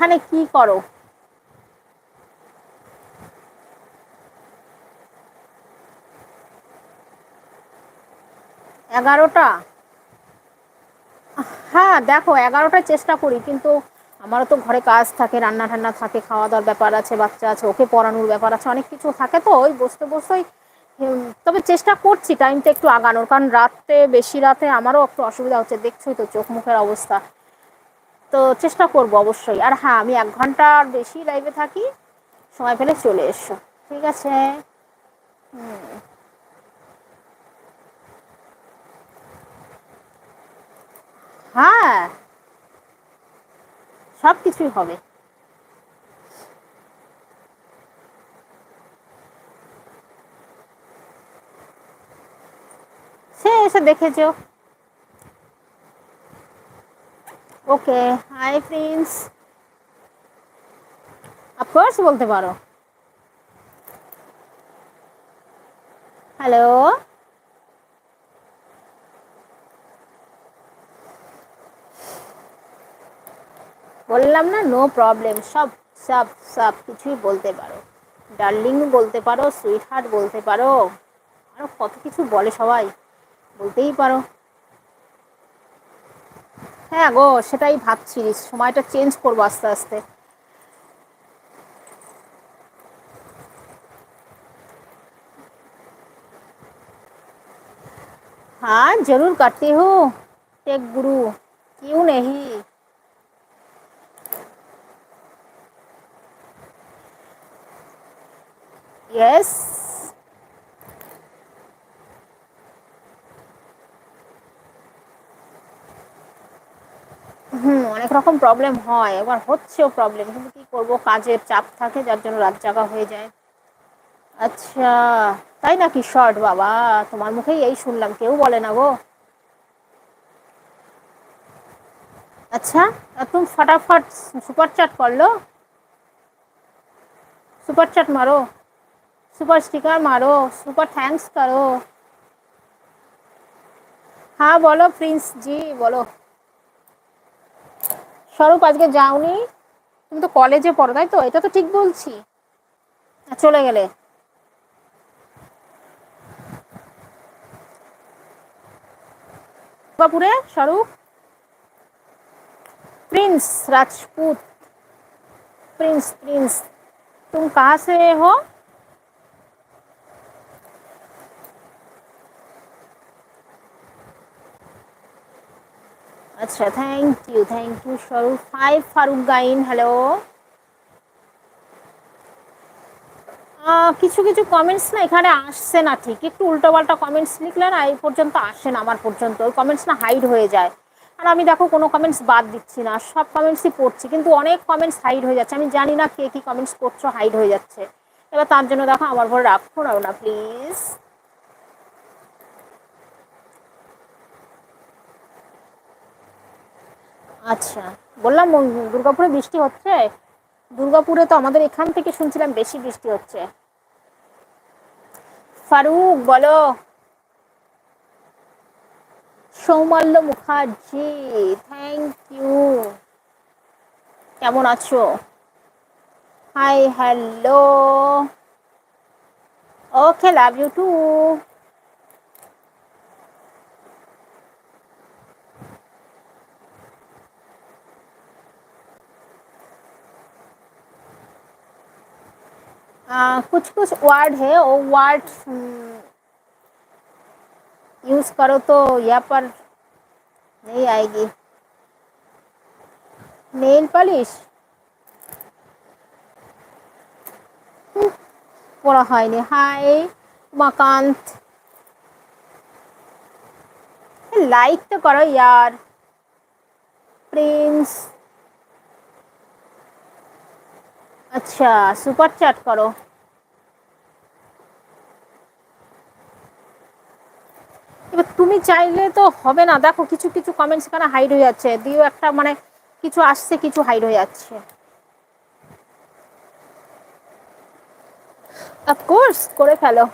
এখানে কি করো? 11টা? হ্যাঁ দেখো, 11টায় চেষ্টা করি, কিন্তু আমারও তো ঘরে কাজ থাকে, রান্না ঠান্না থাকে, খাওয়া দাওয়ার ব্যাপার আছে, বাচ্চা আছে, ওকে পড়ানোর ব্যাপার আছে, অনেক কিছু থাকে, তো ওই বসতে বসতেই তবে চেষ্টা করছি টাইমটা একটু আগানোর, কারণ রাতে বেশি রাতে আমারও একটু অসুবিধা হচ্ছে, দেখছোই তো চোখ মুখের অবস্থা। তো চেষ্টা করব অবশ্যই। আর হ্যাঁ, আমি 1 ঘন্টার বেশি লাইভে থাকি, সময় পেলে চলে এসো। ঠিক আছে। হ্যাঁ, সব কিছুই হবে। সে এসে দেখেছো। ওকে। High Prince. অফকোর্স বলতে পারো। হ্যালো। বললাম না, নো প্রবলেম, সব সব সব কিছুই বলতে পারো। ডার্লিং বলতে পারো, সুইট হার্ট বলতে পারো, আরো কত কিছু বলে সবাই, বলতেই পারো। হ্যাঁ গো, সেটাই ভাবছি, সময়টা চেঞ্জ করবো আস্তে আস্তে। हाँ जरूर करती हूँ। टेक गुरु, क्यों नहीं। यस। অনেক রকম প্রবলেম হয়, এবার হচ্ছেও প্রবলেম, কিন্তু কি করব, কাজের চাপ থাকে যার জন্য রাত জাগা হয়ে যায়। আচ্ছা, তাই নাকি? শর্ট বাবা, তোমার মুখেই এই শুনলাম, কেউ বলে না গো। अच्छा, अब तुम फटाफट सुपर चैट कर लो। सुपर चैट मारो, सुपर स्टिकर मारो, सुपर थैंक्स करो। हाँ बोलो प्रिंस जी, बोलो। স্বরূপ আজকে যাওনি? তুমি তো কলেজে পড়ো, তাই তো? এটা তো ঠিক বলছি? চলে গেলে বাপুরে স্বরূপ? प्रिंस राजपूत। प्रिंस प्रिंस, तुम कहाँ से हो? अच्छा, थैंक यू स्वरूप। हाय फारुक गाइन, हेलो। কিছু কিছু কমেন্টস না এখানে আসছে না, ঠিক একটু উল্টোপাল্টা কমেন্টস লিখলে না এই পর্যন্ত আসে না আমার পর্যন্ত, ওই কমেন্টস না হাইড হয়ে যায়। আর আমি দেখো কোনো কমেন্টস বাদ দিচ্ছি না, সব কমেন্টসই পড়ছি, কিন্তু অনেক কমেন্টস হাইড হয়ে যাচ্ছে, আমি জানি না কে কী কমেন্টস করছো, হাইড হয়ে যাচ্ছে। এবার তার জন্য দেখো আমার ঘরে রাগ করাও না প্লিজ। আচ্ছা, বললাম দুর্গাপুরে বৃষ্টি হচ্ছে। দুর্গাপুরে তো আমাদের এখান থেকে শুনছিলাম বেশি বৃষ্টি হচ্ছে। ফারুক বলো। Soumalya Mukherjee, thank you. কেমন আছো? Hi hello. Okay, love you too. कुछ कुछ वर्ड है, वो वर्ड यूज करो तो यहाँ पर नहीं आएगी। नेल पॉलिश পড়া হয়নি। হাই উমাকান্ত, লাইক তো করো ইয়ার। প্রিন্স, আচ্ছা সুপার চ্যাট করো। এবার তুমি চাইলে তো হবে না, দেখো কিছু কিছু কমেন্টস এখানে হাইড হয়ে যাচ্ছে, দিও একটা মানে কিছু আসছে, কিছু হাইড হয়ে যাচ্ছে। অফকোর্স করে ফেলো।